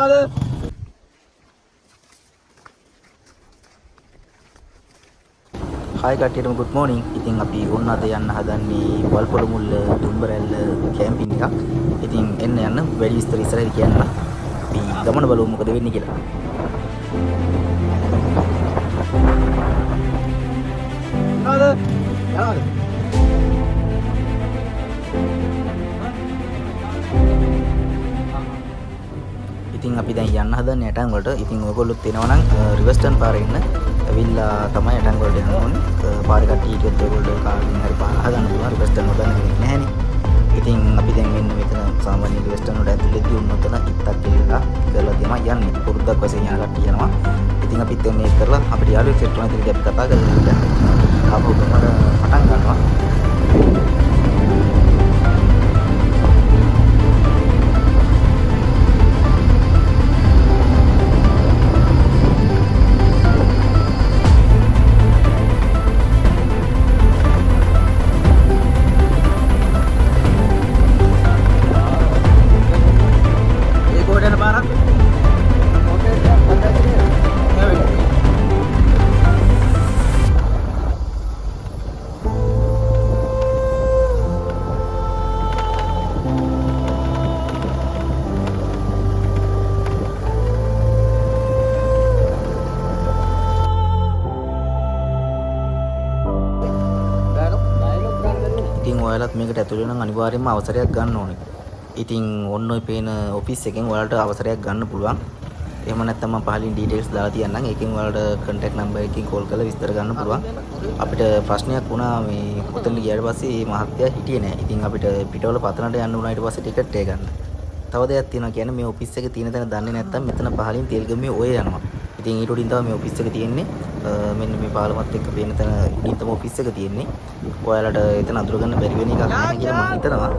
Hi කට්ටියටම good morning. ඉතින් අපි ඕන්න අද යන්න හදන්නේ වල්පොළ මුල්ල දුම්බරැල්ල කැම්පින් එකක්. ඉතින් එන්න යන්න වැඩි විස්තර ඉස්සරහට කියන්න. අපි ගමන බලමු මොකද වෙන්නේ කියලා. ඉතින් අපි දැන් යන්න හදන්නේ ඇටන් වලට. ඉතින් ඔයගොල්ලොත් එනවා නම් රිවර්ස්ටන් පාරේ ඉන්න ඇවිල්ලා තමයි ඇටන් වලට යන්න ඕනේ. පාරේ කට්ටිය හිටියොත් ඔයගොල්ලෝ කාගෙන් හරි පාර හදන්න පුළුවන්. රිවර්ස්ටන් වල දන්න කෙනෙක් නැහැනේ. ඉතින් අපි දැන් මෙන්න මෙතන සාමාන්‍ය රිවර්ස්ටන් වල ඇතුළේදී උන්නතන ඉත්තක් කියලා තමයි යන්නේ. පුරුද්දක් වශයෙන් යන කට්ටිය යනවා. ඉතින් අපිත් මේක කරලා අපිට යාළුවෙක් සෙට් වෙන ඉතින් අපි කතා කරලා දැන් ආපහු ගමන පටන් ගන්නවා. ඉතින් ඔයාලත් මේකට ඇතුළු වෙන අනිවාර්යයෙන්ම අවසරයක් ගන්න ඕනේ. ඉතින් ඔන්න ඔය පේන ඔෆිස් එකෙන් ඔයාලට අවසරයක් ගන්න පුළුවන්. එහෙම නැත්නම් මම පහලින් ඩීටේල්ස් දාලා තියන්නම්. ඒකෙන් ඔයාලට contact number එකකින් call කරලා විස්තර ගන්න පුළුවන්. අපිට ප්‍රශ්නයක් වුණා මේ උතන ගියාට පස්සේ මේ මහත්තයා හිටියේ නැහැ. ඉතින් අපිට පිටවල පතනට යන්න වුණා ඊට පස්සේ ටිකට් එක ගන්න. තව දෙයක් තියෙනවා කියන්නේ මේ ඔෆිස් එක තියෙන තැන දන්නේ නැත්නම් මෙතන පහලින් තෙල්ගමේ ඔය යනවා. ඉතින් ඊට උඩින් තමයි මේ ඔෆිස් එක තියෙන්නේ. මෙන්න මේ පාලමත් එක්ක පේන තැන උඩින් තමයි ඔෆිස් එක තියෙන්නේ. ඔයාලට එතන අඳුර ගන්න බැරි වෙන එකක් නැහැ කියලා මම හිතනවා.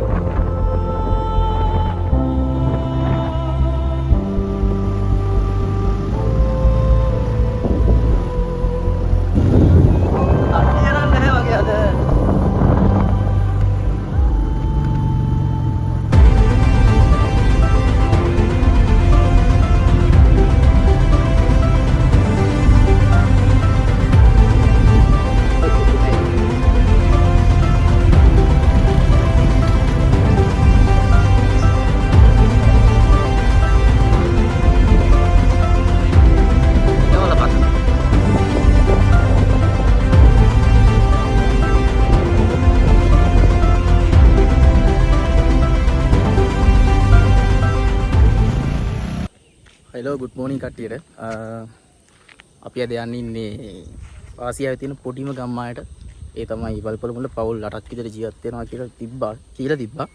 හෙලෝ good morning කට්ටියට. අපි අද යන්නේ ඉන්නේ ආසියාවේ තියෙන පොඩිම ගම්මායට. ඒ තමයි වල්පොළ මුල්ල පවුල් 8ක් විතර ජීවත් වෙනවා කියලා තිබ්බා.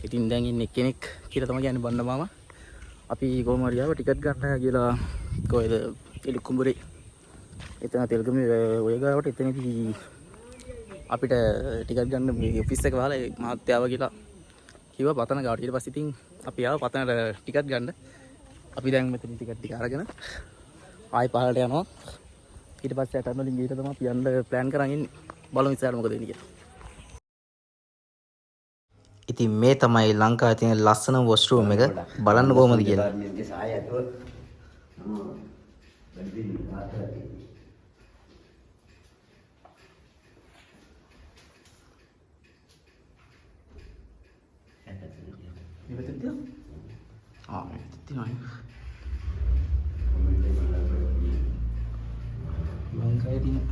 ඉතින් දැන් ඉන්නේ කෙනෙක් කියලා තමයි කියන්නේ බණ්ඩ මාමා. අපි කොහොම හරි ආව ටිකට් ගන්න කියලා කොහෙද එලුකුඹුරේ. එතන තෙල්ගමේ ඔය ගාවට එතනදී අපිට ටිකට් ගන්න මේ ඔෆිස් එක වහලා මහත්තයාව කියලා කිව්වා පතන ගාවට. ඊට පස්සේ ඉතින් අපි ආව පතනට ටිකට් ගන්න. අපි දැන් මෙතන ටිකට් ටික අරගෙන ආයි පහළට යනවා. ඊට පස්සේ ඇටන් වලින් ගිහින් තමයි අපි යන්න ප්ලෑන් කරන් ඉන්නේ. බලමු ඉස්සරහට මොකද වෙන්නේ කියලා. ඉතින් මේ තමයි ලංකාවේ තියෙන ලස්සනම වොෂ්රූම් එක. බලන්න කොහොමද කියලා. ලංකාවේ තියෙන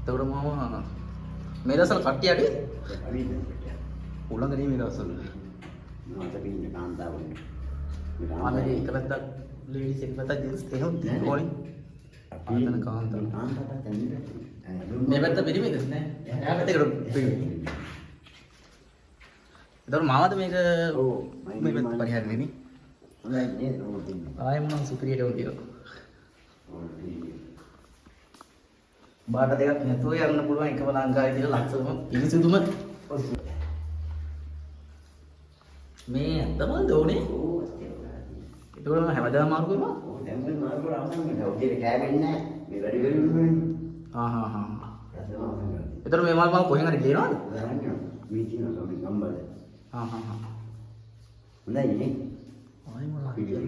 එතකොට මාමා මේ දවස්වල කට්ටිය අඩේ උලංගනේ මේ දවස්වල මාතක ඉන්න කාන්තාවනේ ආනේ එක පැත්තක් ලේඩිස් එක පැත්තක් ජෙන්ට්ස් එහෙම තියෙනවනේ ආතන කාන්තාව මේ පැත්ත පිරිමිද නෑ එහා පැත්තකට පිරිමි එතකොට මාමද මේක මේ පැත්ත පරිහරණය නේ හොඳයි නේද ආයෙම නම් සුපිරියට උදියෝ බාට දෙකක් නැතුව යන්න පුළුවන් එකම ලංකාවේ තියෙන ලක්ෂම පිරිසිදුම මේ ඇත්තමද ඕනේ ඒකවල මම හැමදාම මාරු කරනවා දැන් මේ මාරු කරලා අවසන් වෙනවා ඔතේ කෑ වෙන්නේ නැහැ මේ වැඩි වෙන්නේ එතන මේ මල් මම කොහෙන් හරි ගේනවද? මේ තියෙන ගම්බල. හා හා හා. හොඳයි නේ. ආයි මොනවා. පිටින්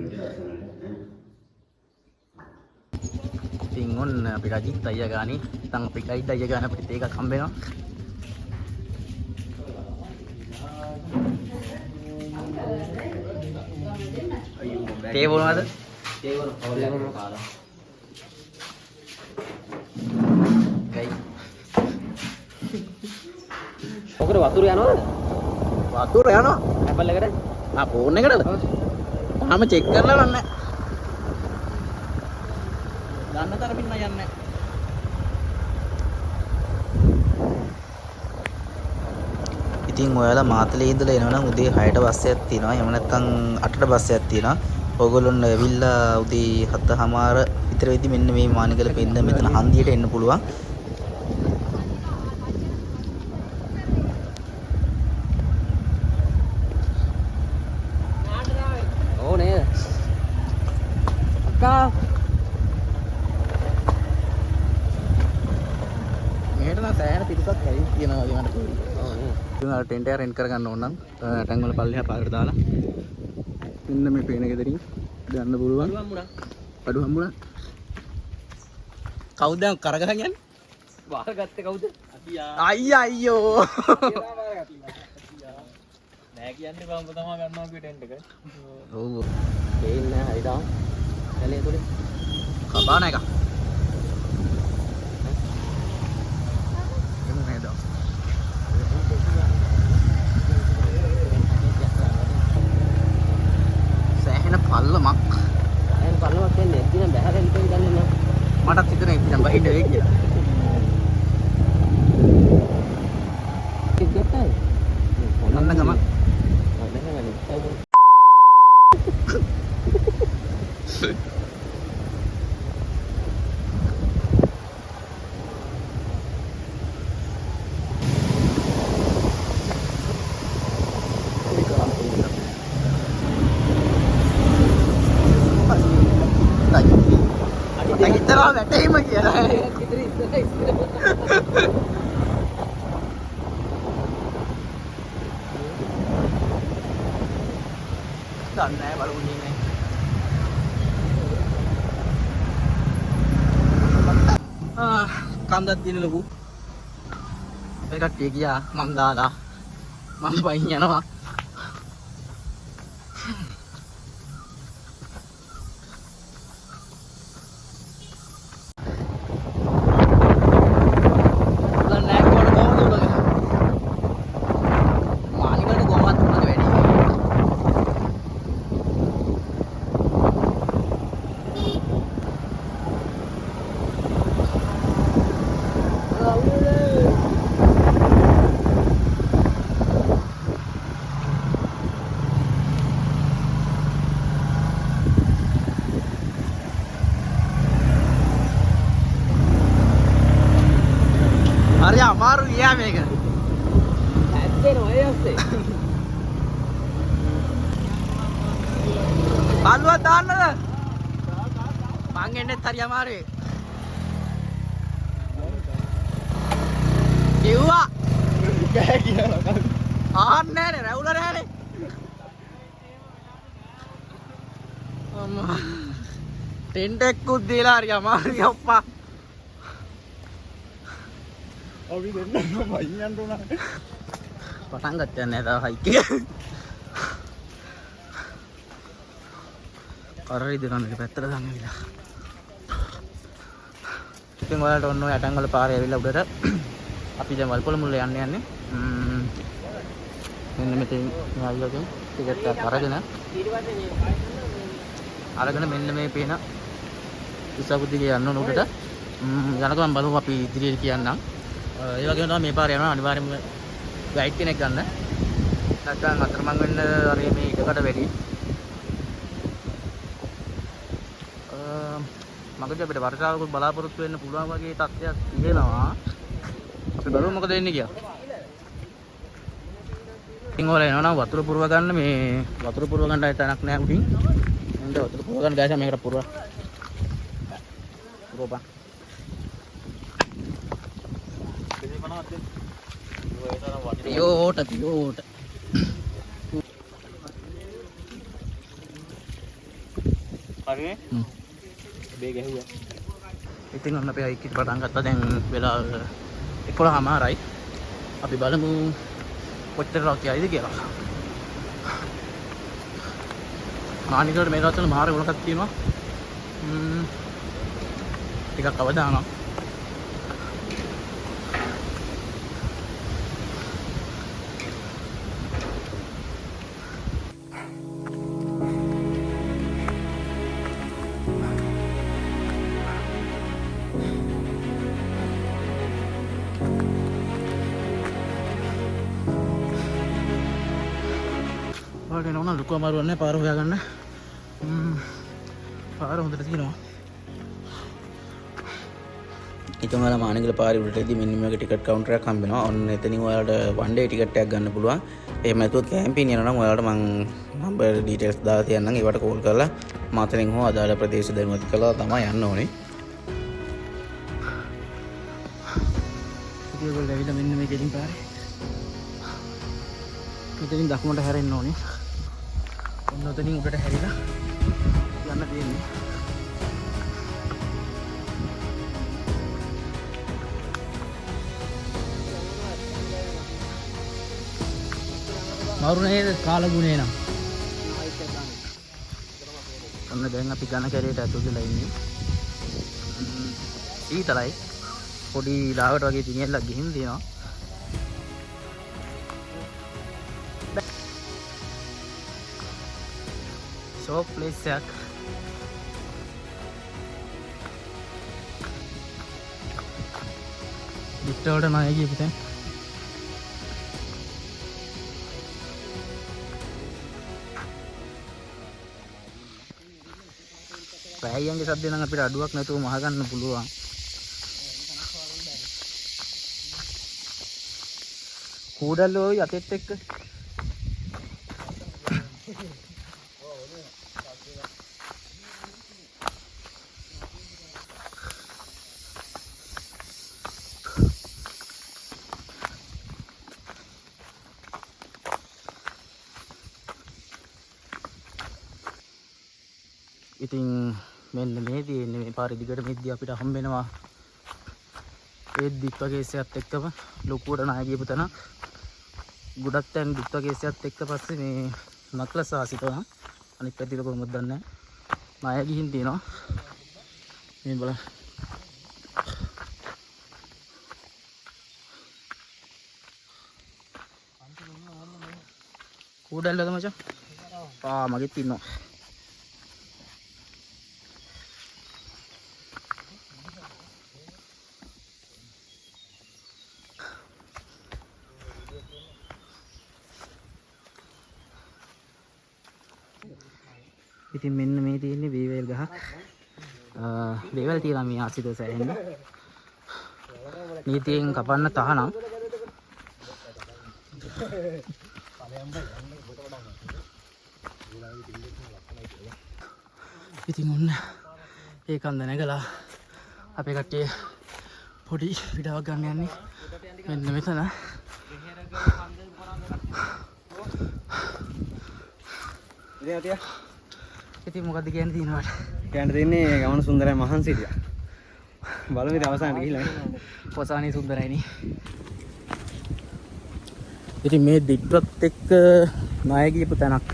ඉතින් ඔන්න අපි රජිත් අයියා ගානේ නැත්නම් අපි ගයිඩ් අයියා ගාන අපිට ඒකක් හම්බ වෙනවා. තේ බොනවද? තේ බොන කවුරුද කාලා. ගයි. ඔකට වතුර යනවද? වතුර යනවා. ඇපල් එකට? ආ ෆෝන් එකටද? තාම චෙක් කරලා නැහැ. ගන්න තරමින් නෑ යන්නේ. ඉතින් ඔයාලා මාතලේ ඉඳලා එනවනම් උදේ 6ට බස් එකක් තියෙනවා. එහෙම නැත්නම් 8ට බස් එකක් තියෙනවා. ඕගොල්ලොන්ට ඇවිල්ලා උදේ 7:00මාර විතර වෙද්දි මෙන්න මේ මානිකල පෙන්න මෙතන හන්දියට එන්න පුළුවන්. ඕනේ. අක්කා සෑහෙන පිටසක් ඇවිත් තියෙනවා වගේ මට තේරෙනවා. ඔව් නේ. ඉතින් අර ටෙන්ට් එක රෙන්ට් කරගන්න ඕන නම් ටැංග් වල පල්ලෙහා පාකට දාලා මෙන්න මේ පේන ගෙදරින් ගන්න පුළුවන්. අඩු හම්බුණා. කවුද දැන් කරගහන් යන්නේ? වාර ගත්තේ කවුද? අයියා අයියෝ. නෑ කියන්නේ බම්බ තමයි ගන්නවා කිය ටෙන්ට් එක. ඔව්. දෙන්නේ නැහැ හරිදාම්. කැලේ තුලේ. කබාන එක. පල්ලමක් එහෙන් පල්ලමක් කියන්නේ ඉතින් බහැර එළියෙන් ගන්නේ නැහැ මටත් හිතෙනවා ඉතින් බහින්න වෙයි කියලා කිව්වයි මොනන්න ගම හිතනවා වැටෙයිම කියලා. දන්නේ නැහැ බලුන්නේ නැහැ. කන්දක් තියෙන ලොකු. අපේ කට්ටිය ගියා මම දාලා. මම වයින් යනවා. හරි අමාරු ගියා මේක. ඇත්තේනෝ ඒ ඔස්සේ. බලුවක් දාන්නද? මං එන්නෙත් හරි අමාරුයි. කිව්වා. කෑ කියලා. ආන්නේ නැහැ රැවුල නැහැනේ. අම්මා. ටෙන්ට් එකකුත් දීලා හරි අමාරුයි ඔප්පා. අපි දෙන්නම වයින් යන්න උනා. පටන් ගත්තේ නැහැ තා හයික් එක. කරරි දෙකම එක පැත්තට දාන්න විලා. ඉතින් ඔයාලට ඔන්න ඔය අටන් වල පාරේ ඇවිල්ලා උඩට අපි දැන් වල්පොල මුල්ල යන්නේ. මෙන්න මෙතන ආවියකින් ටිකට් එක අරගෙන මෙන්න මේ පේන ඉස්සකුදිගේ යන්න ඕන උඩට. යනකම් බලමු අපි ඉදිරියට කියන්නම්. ඒ වගේම තමයි මේ පාරේ යනවා අනිවාර්යයෙන්ම ගයිඩ් කෙනෙක් ගන්න. නැත්නම් අතරමං වෙන්න අර මේ ඉඩකට වැඩි. මගදී අපිට වර්ෂාවකුත් බලාපොරොත්තු වෙන්න පුළුවන් වගේ තත්ත්වයක් තියෙනවා. අපි බලමු මොකද වෙන්නේ කියලා. ඉතින් ඔයාලා එනවා නම් වතුර පුරව ගන්න මේ වතුර පුරව ගන්න ආයෙ තැනක් නැහැ උඩින්. එහෙනම් වතුර පුරව ගන්න ගෑසා මේකට පුරවපන්. පියෝට හරිනේ බේ ගැහුවා ඉතින් ඔන්න අපි අයිකිට පටන් ගත්තා දැන් වෙලා 11:00යි අපි බලමු කොච්චර රාත්‍රියයිද කියලා ආනිකට මේ රාත්‍රියේ මාර ගුණයක් තියෙනවා ටිකක් අවදානම් ඔයාලට නෝනා ලුකු අමාරුවක් නැහැ පාර හොයාගන්න පාර හොඳට තියෙනවා ඉතින් ඔයාලා මානගල පාරේ උඩටදී මෙන්න මේක ටිකට් කවුන්ටර් එකක් හම්බ වෙනවා ඔන්න එතනින් ඔයාලට වන් ඩේ ටිකට් එකක් ගන්න පුළුවන් එහෙම නැතුව කැම්පින් යනවා නම් ඔයාලට මම නම්බර් ඩීටේල්ස් දාලා තියන්නම් ඒවට කෝල් කරලා මාතලෙන් හෝ අදාළ ප්‍රදේශ දැනුවත් කළා තමයි යන්න ඕනේ ඉතින් ඔයගොල්ලෝ ඇවිල්ලා මෙන්න මේ ගෙලින් පාරේ මෙතනින් දකුණට හැරෙන්න ඕනේ ඔන්න ඔතනින් උඩට හැරිලා යන්න තියෙන්නේ මරුණේද කාලගුණේ නම් ඔන්න දැන් අපි ඝන කැලේට ඇතුල් වෙලා ඉන්නේ සීතලයි පොඩි ලාවට වගේ දිනෙල්ලක් ගිහින් තියෙනවා ෂෝප් ප්ලේස් එකක් වික්ටෝර්ට ණය ගියපු තැන පැහැයන්ගේ සද්දේ නම් අපිට අඩුවක් නැතුව මහ ගන්න පුළුවන් කූඩල්ලෝ යතෙත් එක්ක ඉතින් මෙන්න මේ තියෙන්නේ මේ පාරේ දිගට මෙද්දී අපිට හම්බ වෙනවා ඒ දිත්වකේසයත් එක්කම ලොකුවට ණය ගියපු තැන ගොඩක් තැන් දිත්වකේසයත් එක්ක පස්සේ මේ නක්ලස් ආසිතව අනිත් පැත්තට කොහොමද දන්නේ ණය ගිහින් තියෙනවා මේ බලන්න කූඩල්ලද මචං මගෙත් ඉන්නවා ඉතින් මෙන්න මේ තියෙන්නේ වේවැල් ගහක් වේවැල් තියලා මේ ආසිත සෑහෙන්න නීතියෙන් කපන්න තහනම් ඉතින් ඔන්න ඒ කන්ද නැගලා අපේ කට්ටිය පොඩි විඩාවක් ගන්න යන්නේ මෙන්න මෙතන ඉතින් මොකද්ද කියන්න තියෙනවද? කියන්න දෙන්නේ ගමන සුන්දරයි මහන්සිය. බලමු ඉතින් අවසානට ගිහිල්ලා. අවසානයේ සුන්දරයිනේ. ඉතින් මේ දිට්වත් එක්ක ණය ගියපු තැනක්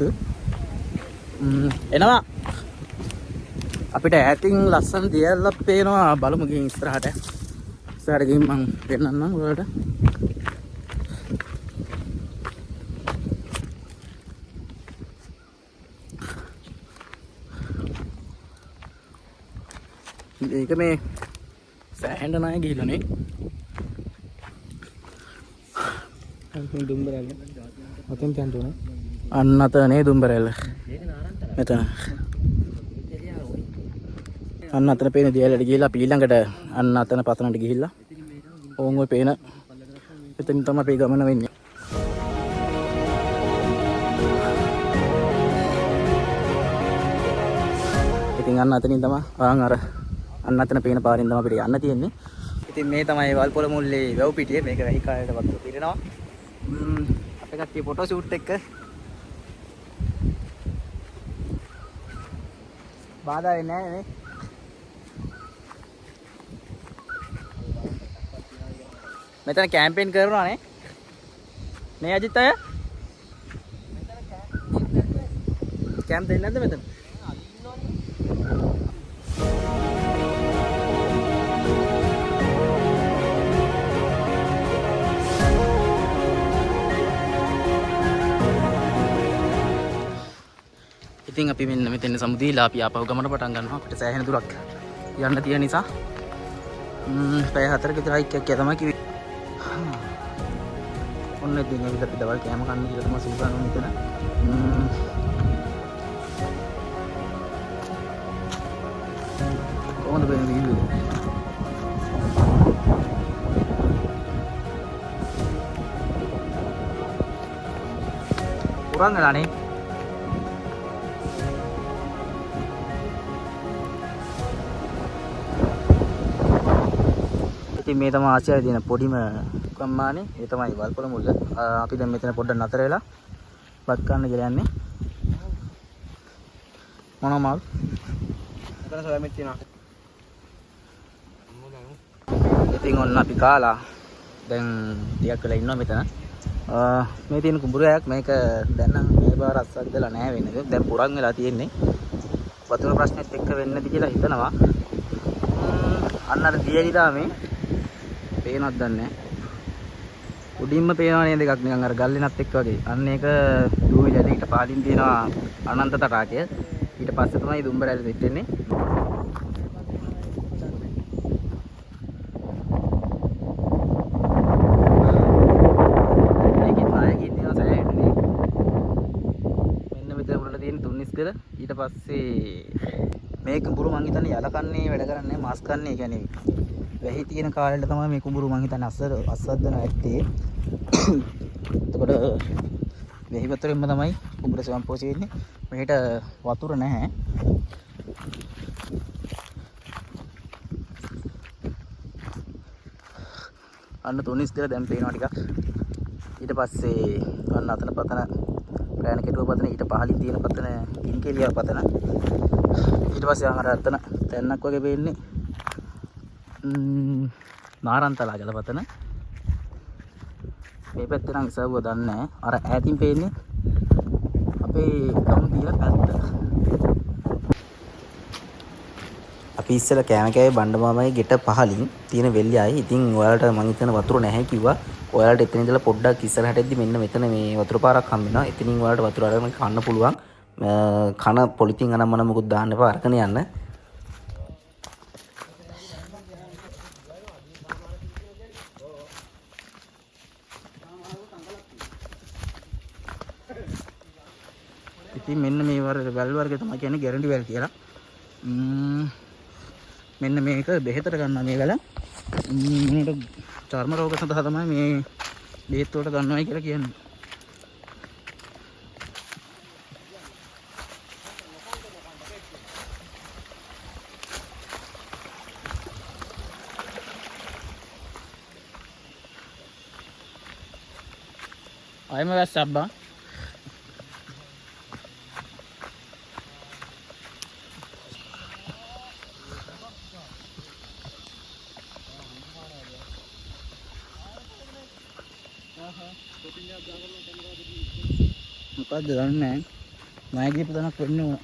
එනවා. අපිට ඈතින් ලස්සන දියල්ලක් පේනවා බලමු ගිහින් ඉස්සරහට. ඉස්සරහට ගිහින් මම පෙන්නන්නම් ඔයාලට. ඒක මේ සෑහෙන්න ණය ගිහිල්ලානේ. දුම්බරැල්ල. ඔතෙන් යන්න ඕනේ. අන්න අතනේ දුම්බරැල්ල. මෙතන. අන්න අතන පේන දියලට ගිහිල්ලා අපි ඊළඟට අන්න අතන පතනට ගිහිල්ලා ඕන් ඔය පේන එතනින් තමයි අපි ගමන වෙන්නේ. ඉතින් අන්න අතනින් තමයි අර අන්න අතන පේන පාරෙන් තමයි අපිට යන්න තියෙන්නේ. ඉතින් මේ තමයි වල්පොල මුල්ලේ වැව් පිටියේ මේක වැහි කාලේට වතුර පිරෙනවා. අපේ කට්ටිය ෆොටෝ ෂූට් එක බාධා වෙන්නේ නැහැ නේ. මෙතන කැම්පේන් කරනවා නේ. නේ අජිත් අය? කැම්ප් දෙන්නේ නැද්ද මෙතන? ඉතින් අපි මෙන්න මෙතන සමුදීලා අපි ආපහු ගමන පටන් ගන්නවා. අපිට සෑහෙන දුරක් යන්න තියෙන නිසා පැය 4ක විතර හයික් එකක් තමයි කිව්වේ. ඔන්න ඉතින් ඇවිත් අපි දවල් කෑම කන්න කියලා තමයි සූදානම් මෙතන. කොහොමද වෙන්නේ වීඩියෝ එක? kurang lah nih. ඉතින් මේ තමයි ආසියාවේ තියෙන පොඩිම ගම්මානේ. ඒ තමයි වල්පොල මුල්ල. අපි දැන් මෙතන පොඩ්ඩක් නතර වෙලා බත් කන්න කියලා යන්නේ. මොනවා මාල්? මෙතන සොයමිත් තියෙනවා. ඉතින් ඔන්න අපි කාලා දැන් ටිකක් වෙලා ඉන්නවා මෙතන. මේ තියෙන කුඹුරයක් මේක දැන් නම් මේ බාර අස්සක් දලා නැහැ වෙන්නේ. දැන් පුරන් වෙලා තියෙන්නේ. වතුර ප්‍රශ්නෙත් එක්ක වෙන්නේ නැති කියලා හිතනවා. අන්න අර දියලිලා මේ පේනවත් දන්නේ නැහැ. උඩින්ම පේනවා නේද එකක් නිකන් අර ගල්ලෙනත් එක්ක වගේ. අන්න ඒක දූවිලට ඊට පාලින් තියෙනවා අනන්ත තටාකය. ඊට පස්සේ තමයි දුම්බරැල්ල දෙත් වෙන්නේ. ඊට පස්සේ මේ කුඹුරු මං හිතන්නේ යල කන්නේ වැඩ කරන්නේ මාස් කන්නේ කියන්නේ වැහි තියෙන කාලෙට තමයි මේ කුඹුරු මං හිතන්නේ අස්සද්දන ඇත්තේ. එතකොට වැහි වතුරෙන්ම තමයි කුඹුර සම්පෝෂි වෙන්නේ. මෙහෙට වතුර නැහැ. අන්න තුනිස් දෙල දැන් පේනවා ටිකක්. ඊට පස්සේ අන්න අතන පතන ප්‍රෑන කෙටුව පතන ඊට පහලින් තියෙන පතන කින්කෙලියා පතන ඊට පස්සේ අර අතන තැන්නක් වගේ වෙන්නේ නාරන්තලා ජල පතන මේ පැත්තේ නම් ඉසවුව දන්නේ නැහැ. අර ඈතින් පේන්නේ අපේ ගම තියෙන පැත්ත. අපි ඉස්සෙල්ලා කෑම කෑවේ බණ්ඩමාමයි ගෙට පහලින් තියෙන වෙල්යයි. ඉතින් ඔයාලට මං හිතන වතුර නැහැ කිව්වා. ඔයාලට එතන ඉඳලා පොඩ්ඩක් ඉස්සරහට එද්දි මෙන්න මෙතන මේ වතුර පාරක් හම්බ වෙනවා. එතනින් ඔයාලට වතුර අරගෙන කන්න පුළුවන්. කන පොලිතින් අනම් මන මොකුත් දාන්න එපා. අරගෙන යන්න. ඉතින් මෙන්න මේ වැල් වර්ගය තමයි කියන්නේ ගැරන්ටි වැල් කියලා. මෙන්න මේක බෙහෙතට ගන්නවා මේ වැල. මේකට චර්ම රෝග සඳහා තමයි මේ බෙහෙත් වලට ගන්නවයි කියලා කියන්නේ. ආයෙම වැස්සක් බං. මොකක්ද දන්නේ නැහැ. මම ගිහපු තැනක් වෙන්නේ ඕන.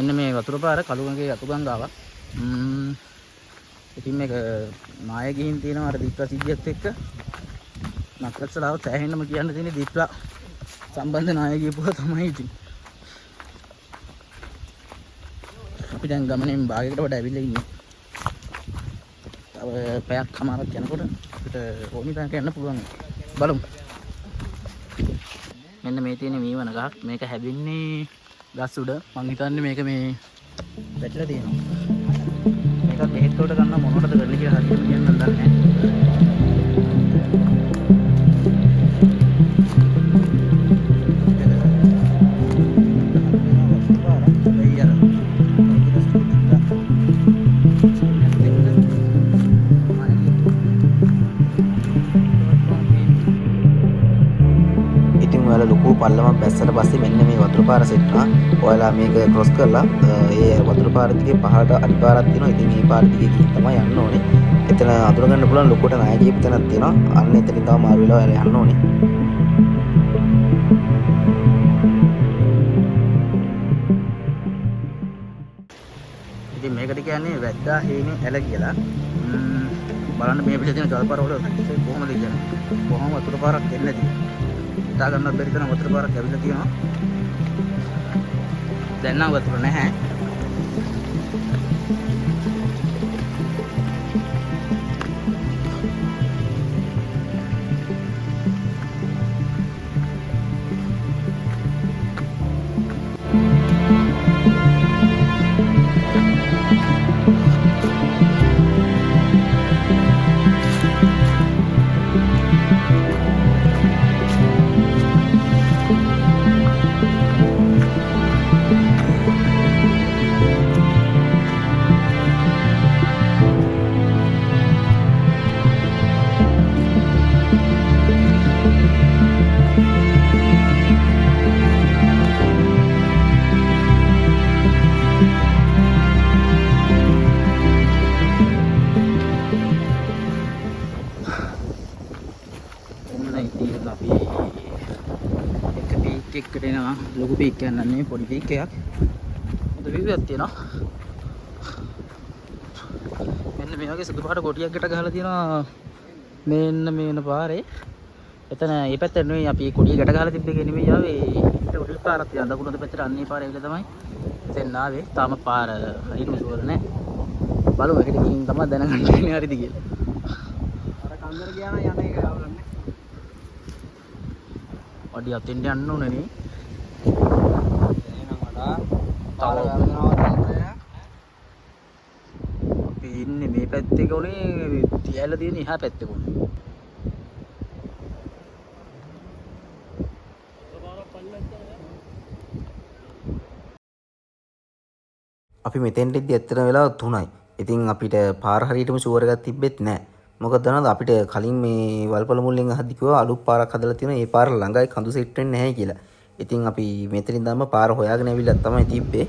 මෙන්න මේ වතුර පාර කළුගඟේ අතු ගංගාවක්. ඉතින් මේක නාය ගිහින් තියෙනවා අර දීප්ලා සිද්ධියත් එක්ක. නක්ලස්සලාව සෑහෙන්නම කියන්න තියෙන දීප්ලා සම්බන්ධ නාය කියපුවා තමයි ඉතින්. අපි දැන් ගමනෙන් භාගයකට වඩා ඇවිල්ලා ඉන්නේ. තව පැයක් කමාරක් යනකොට අපිට ඕනි තැනට යන්න පුළුවන්. බලමු. මෙන්න මේ තියෙන මීවන ගහක්. මේක හැබෙන්නේ ගස් උඩ. මං හිතන්නේ මේක මේ වැටලා තියෙනවා. මේක බෙහෙත් වලට ගන්න මොනවටද කරන්නේ කියලා හරියට කියන්න දන්නේ නැහැ. ලොකු පල්ලමක් බැස්සට පස්සේ මෙන්න මේ වතුර පාර සෙට් වුණා. ඔයාලා මේක ක්‍රොස් කරලා ඒ වතුර පාර දිගේ පහළට අඩිපාරක් තියෙනවා. ඉතින් මේ පාර දිගේ ගිහින් තමයි යන්න ඕනේ. එතන අඳුර ගන්න පුළුවන් ලොකුට ණය ගියපු තැනක් තියෙනවා. අන්න එතනින් තමයි මාරු වෙලා ඔයාලා යන්න ඕනේ. ඉතින් මේකට කියන්නේ වැද්දා හේනේ ඇල කියලා. බලන්න මේ පිටේ තියෙන ජලපාර වල කොහොමද කියන්නේ? කොහොම වතුර පාරක් එන්නේ නැති. හිතා ගන්නත් බැරි තරම් වතුර පාරක් ඇවිල්ලා තියෙනවා. දැන් නම් වතුර නැහැ. එකට එනවා ලොකු පීක් එකක් නන්නේ පොඩි පීක් එකක්. මොකද විවිධයක් තියෙනවා. මෙන්න මේ වගේ සුදු පාට කොටියක් කට ගහලා තියෙනවා. මෙන්න මේන පාරේ. එතන මේ පැත්තට නෙවෙයි අපි කොටිය කට ගහලා තිබ්බ එක නෙවෙයි ආවේ. ඊට උඩ පාරක් තියෙනවා. දකුණු අත පැත්තට අන්නේ පාරේ ඇවිල්ලා තමයි එතෙන් ආවේ. තාම පාර හරියටම ෂුවර් නැහැ. බලමු එකට ගිහින් තමයි දැනගන්න ඉන්නේ හරිද කියලා. අර කන්දර ගියා නම් යන එක අවුලන්නේ. වඩි අතින් යන්න ඕනේ නේ. අපි ඉන්නේ මේ පැත්තේ කොනේ තියලා තියෙන එහා පැත්තේ කොනේ. අපි මෙතෙන්ට ඉද්දි ඇත්තටම වෙලාව 3යි. ඉතින් අපිට පාර හරියටම ෂුවර් එකක් තිබ්බෙත් නැහැ. මොකද දන්නවද අපිට කලින් මේ වල්පල මුල්ලෙන් අහද්දි කිව්වා අලුත් පාරක් හදලා තියෙනවා. ඒ පාර ළඟයි කඳු සෙට් වෙන්නේ නැහැ කියලා. ඉතින් අපි මෙතනින් දැම්ම පාර හොයාගෙන ඇවිල්ලා තමයි තිබ්බේ.